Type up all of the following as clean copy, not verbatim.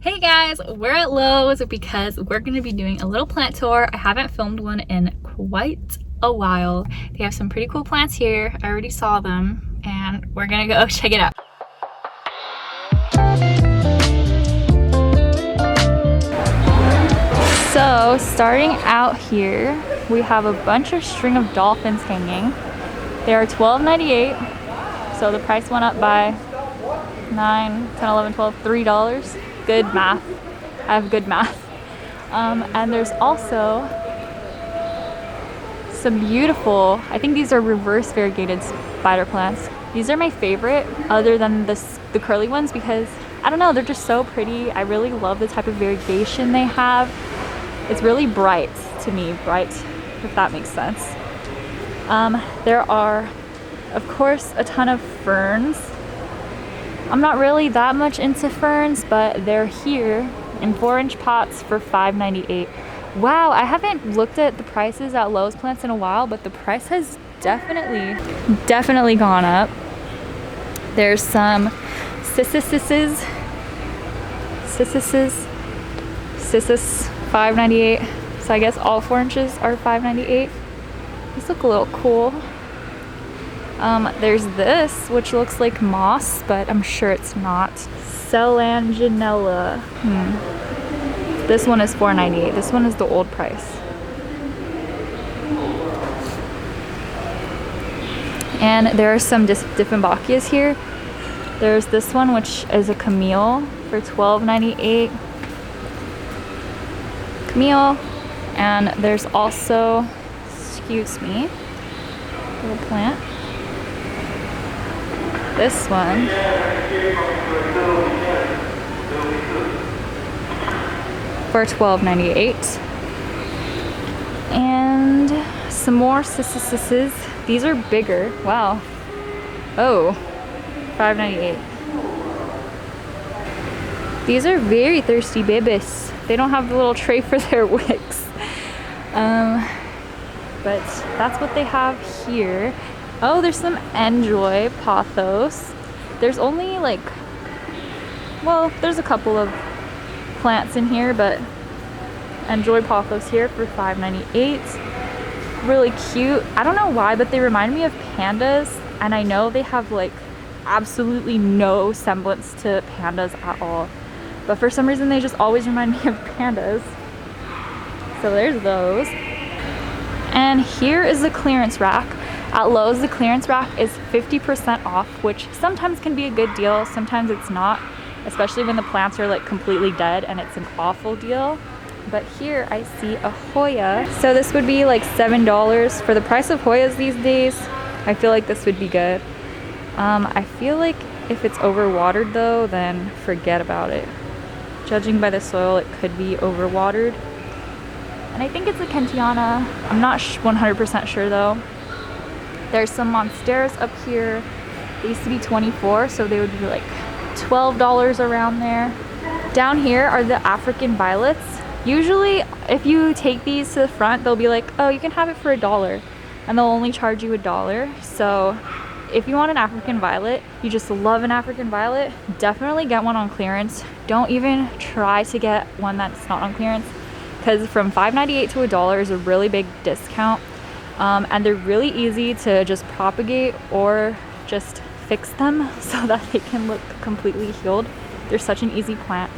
Hey guys, we're at Lowe's because we're going to be doing a little plant tour. I haven't filmed one in quite a while. They have some pretty cool plants here. I already saw them and we're going to go check it out. So starting out here, we have a bunch of string of dolphins hanging. They are $12.98, so the price went up by $9, $10, $11, $12, $3. Good math. I have good math. And there's also some beautiful, I think these are reverse variegated spider plants. These are my favorite other than the curly ones because, I don't know, they're just so pretty. I really love the type of variegation they have. It's really bright to me, bright, if that makes sense. There are, of course, a ton of ferns. I'm not really that much into ferns, but they're here in 4-inch pots for $5.98. Wow, I haven't looked at the prices at Lowe's plants in a while, but the price has definitely gone up. There's some Cissus, $5.98. So I guess all 4 inches are $5.98. These look a little cool. There's this, which looks like moss, but I'm sure it's not. Selaginella. This one is $4.98. This one is the old price. And there are some Dieffenbachias here. There's this one, which is a Camille for $12.98. Camille. And there's also, excuse me, little plant. This one for $12.98. And some more Cissuses. These are bigger. Wow. Oh, $5.98. These are very thirsty babies. They don't have the little tray for their wicks. But that's what they have here. Oh, there's some enjoy Pothos. There's only like, well, there's a couple of plants in here, but enjoy Pothos here for $5.98. Really cute. I don't know why, but they remind me of pandas, and I know they have like absolutely no semblance to pandas at all, but for some reason they just always remind me of pandas. So there's those. And here is the clearance rack. At Lowe's, the clearance rack is 50% off, which sometimes can be a good deal, sometimes it's not, especially when the plants are like completely dead and it's an awful deal. But here I see a Hoya. So this would be like $7 for the price of Hoyas these days. I feel like this would be good. I feel like if it's overwatered though, then forget about it. Judging by the soil, it could be overwatered. And I think it's a kentiana. I'm not 100% sure though. There's some Monsteras up here. They used to be $24, so they would be like $12 around there. Down here are the African violets. Usually, if you take these to the front, they'll be like, oh, you can have it for $1, and they'll only charge you $1. So if you want an African violet, you just love an African violet, definitely get one on clearance. Don't even try to get one that's not on clearance, because from $5.98 to $1 is a really big discount. And they're really easy to just propagate or just fix them so that they can look completely healed. They're such an easy plant.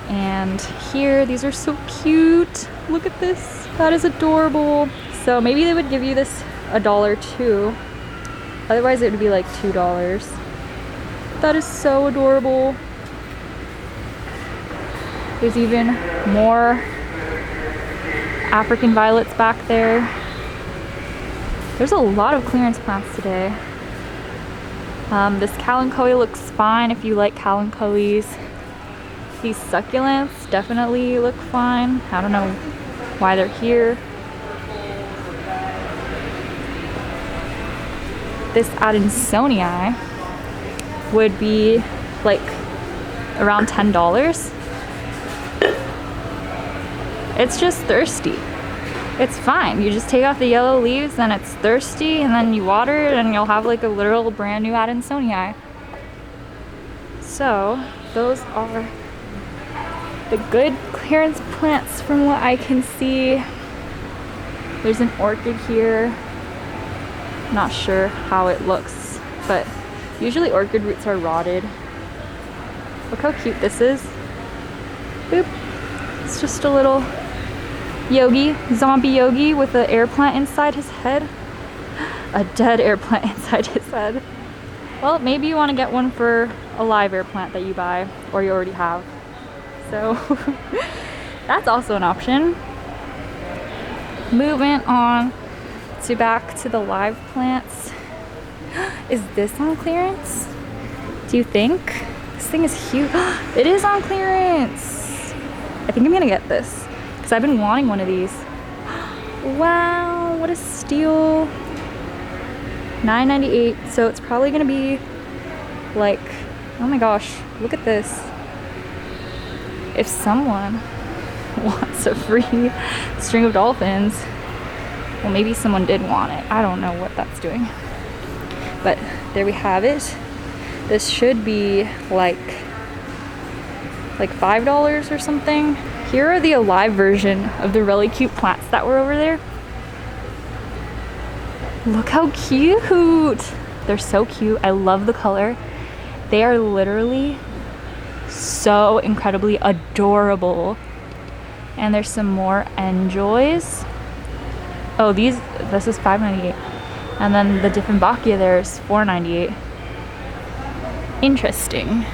And here, these are so cute. Look at this. That is adorable. So maybe they would give you this $1 too. Otherwise it would be like $2. That is so adorable. There's even more African violets back there. There's a lot of clearance plants today. This Kalanchoe looks fine if you like Kalanchoes. These succulents definitely look fine. I don't know why they're here. This adansonii would be like around $10. It's just thirsty. It's fine. You just take off the yellow leaves and it's thirsty, and then you water it and you'll have like a literal brand new adansonii. So those are the good clearance plants from what I can see. There's an orchid here. Not sure how it looks, but usually orchid roots are rotted. Look how cute this is. Boop. It's just a little yogi, zombie yogi with an air plant inside his head. A dead air plant inside his head. Well, maybe you want to get one for a live air plant that you buy or you already have. So that's also an option. Moving on to back to the live plants. Is this on clearance? Do you think? This thing is huge. It is on clearance. I think I'm gonna get this because I've been wanting one of these. Wow, what a steal. $9.98, so it's probably gonna be like, oh my gosh, look at this. If someone wants a free string of dolphins, well, maybe someone did want it. I don't know what that's doing, but there we have it. This should be like $5 or something. Here are the alive version of the really cute plants that were over there. Look how cute! They're so cute. I love the color. They are literally so incredibly adorable. And there's some more enjoys. Oh, this is $5.98. And then the Dieffenbachia there is $4.98. Interesting.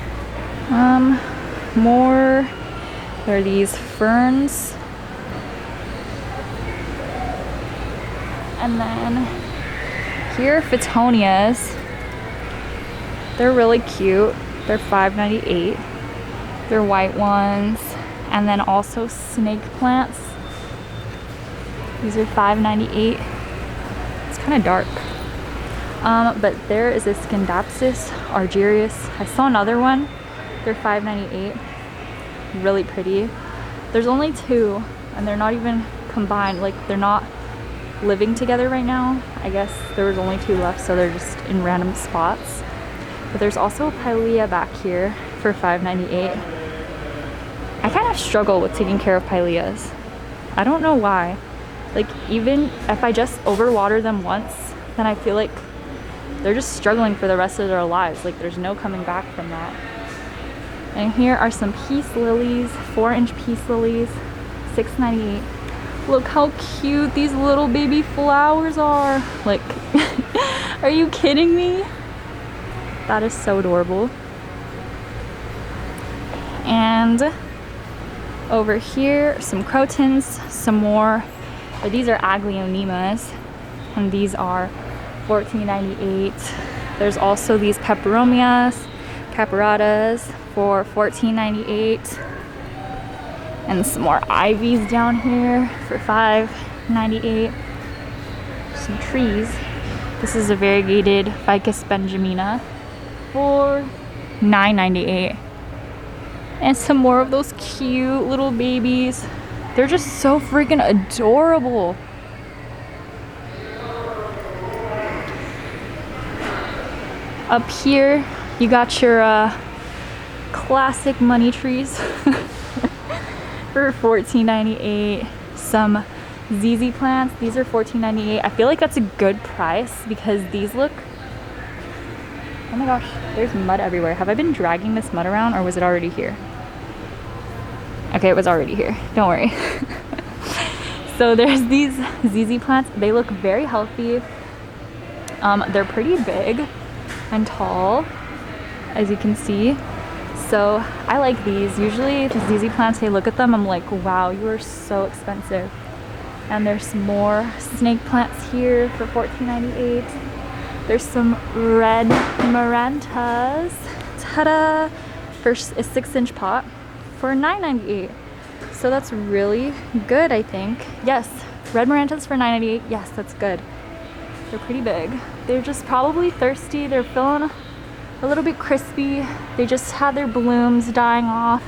More. There are these ferns. And then here are Fittonias. They're really cute. They're $5.98. They're white ones. And then also snake plants. These are $5.98. It's kind of dark. But there is a Scindapsus argyraeus. I saw another one. They're $5.98. Really pretty. There's only two, and they're not even combined. Like, they're not living together right now. I guess there was only two left, so they're just in random spots. But there's also a Pilea back here for $5.98. I kind of struggle with taking care of Pileas. I don't know why. Like, even if I just overwater them once, then I feel like they're just struggling for the rest of their lives. Like, there's no coming back from that. And here are some peace lilies, 4-inch peace lilies, $6.98. Look how cute these little baby flowers are. Like, are you kidding me? That is so adorable. And over here, some crotons, some more. But these are Aglaonemas, and these are $14.98. There's also these peperomias, caperatas for $14.98. And some more ivies down here for $5.98. Some trees. This is a variegated Ficus benjamina for $9.98. And some more of those cute little babies. They're just so freaking adorable. Up here, you got your classic money trees for $14.98. Some ZZ plants. These are $14.98. I feel like that's a good price because these look... Oh my gosh, there's mud everywhere. Have I been dragging this mud around, or was it already here? Okay, it was already here. Don't worry. So there's these ZZ plants. They look very healthy. They're pretty big and tall, as you can see. So I like these. Usually the ZZ plants, I look at them, I'm like, wow, you are so expensive. And there's some more snake plants here for $14.98. There's some red Marantas. Ta-da! For a 6-inch pot for $9.98. So that's really good, I think. Yes, red Marantas for $9.98. Yes, that's good. They're pretty big. They're just probably thirsty. They're feeling a little bit crispy. They just had their blooms dying off.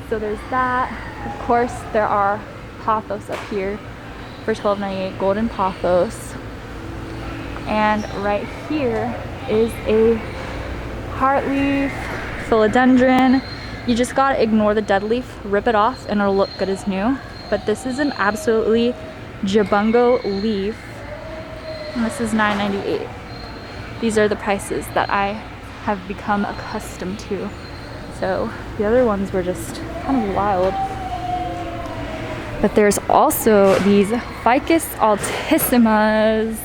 So there's that. Of course, there are Pothos up here for $12.98, golden Pothos. And right here is a heartleaf Philodendron. You just gotta ignore the dead leaf, rip it off, and it'll look good as new. But this is an absolutely jabungo leaf, and this is $9.98. These are the prices that I have become accustomed to. So the other ones were just kind of wild. But there's also these Ficus altissimas.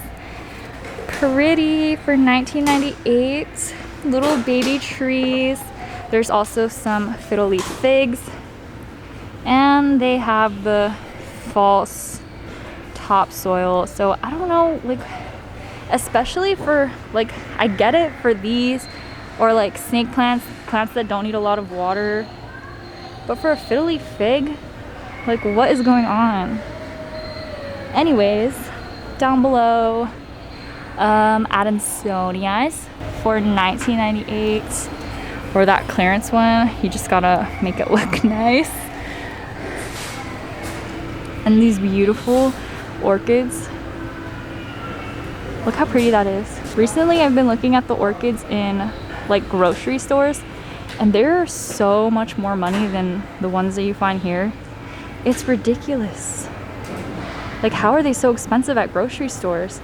Pretty for $19.98. Little baby trees. There's also some Fiddle Leaf Figs. And they have the false topsoil. So I don't know, like, especially for, like, I get it for these or like snake plants, plants that don't need a lot of water. But for a Fiddle Leaf Fig, like, what is going on? Anyways, down below, adansonii for $19.98. Or that clearance one, you just gotta make it look nice. And these beautiful orchids. Look how pretty that is. Recently I've been looking at the orchids in like grocery stores, and they're so much more money than the ones that you find here. It's ridiculous. Like, how are they so expensive at grocery stores?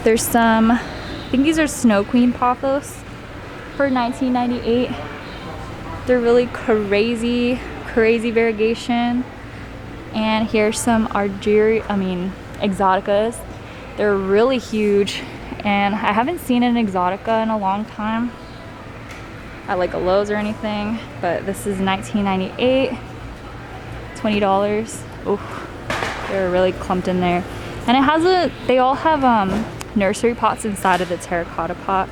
There's some, I think these are Snow Queen Pothos for $19.98. They're really crazy variegation. And here's some Exoticas. They're really huge, and I haven't seen an Exotica in a long time at like a Lowe's or anything, but this is $19.98, $20. Oh, they're really clumped in there. And it has they all have nursery pots inside of the terracotta pot,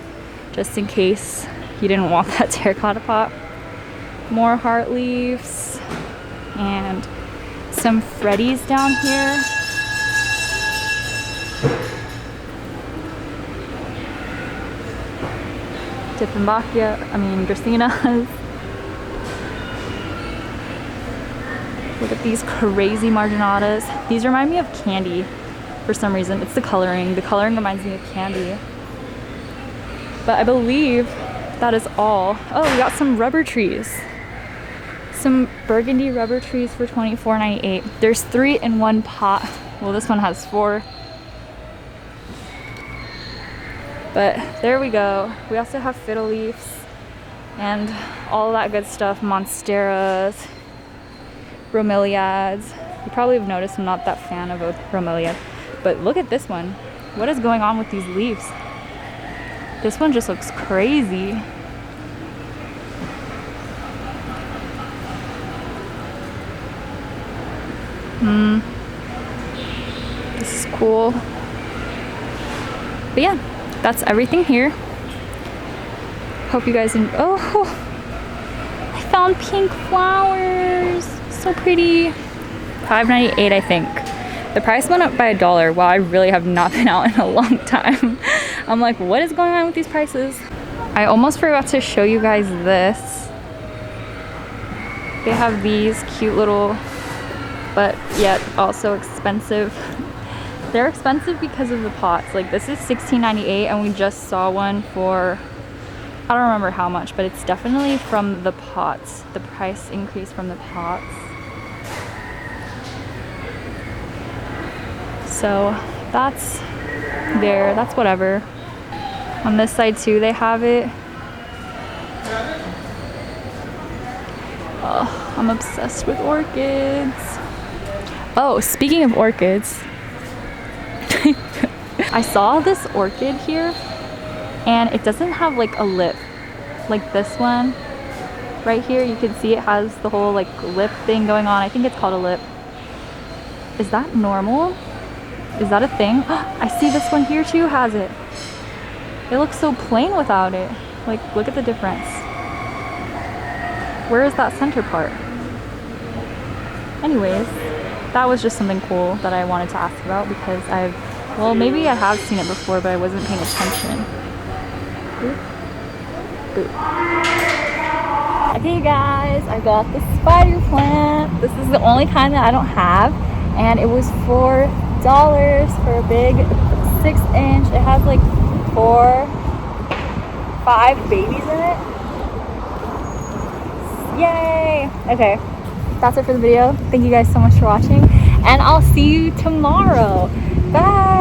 just in case you didn't want that terracotta pot. More heart leaves and some Freddies down here. Dracaenas. Look at these crazy marginatas. These remind me of candy for some reason. It's the coloring. The coloring reminds me of candy. But I believe that is all. Oh, we got some rubber trees. Some burgundy rubber trees for $24.98. There's 3 in one pot. Well, this one has 4. But there we go. We also have fiddle leaves and all that good stuff. Monsteras, bromeliads. You probably have noticed I'm not that fan of a bromeliad. But look at this one. What is going on with these leaves? This one just looks crazy. This is cool. But yeah, that's everything here. Hope you guys I found pink flowers. So pretty. $5.98, I think. The price went up by $1. Wow, I really have not been out in a long time. I'm like, what is going on with these prices? I almost forgot to show you guys this. They have these cute little, but yet also expensive. They're expensive because of the pots. Like, this is $16.98, and we just saw one for, I don't remember how much, but it's definitely from the pots. The price increase from the pots. So that's there, that's whatever. On this side too, they have it. Oh, I'm obsessed with orchids. Oh, speaking of orchids, I saw this orchid here, and it doesn't have like a lip like this one right here. You can see it has the whole like lip thing going on. I think it's called a lip. Is that normal? Is that a thing? I see this one here too has it. It looks so plain without it. Like, look at the difference. Where is that center part? Anyways, that was just something cool that I wanted to ask about because well, maybe I have seen it before, but I wasn't paying attention. Ooh. Okay guys, I got the spider plant. This is the only kind that I don't have, and it was $4 for a big 6-inch. It has like 4, 5 babies in it. Yay! Okay, that's it for the video. Thank you guys so much for watching, and I'll see you tomorrow. Bye!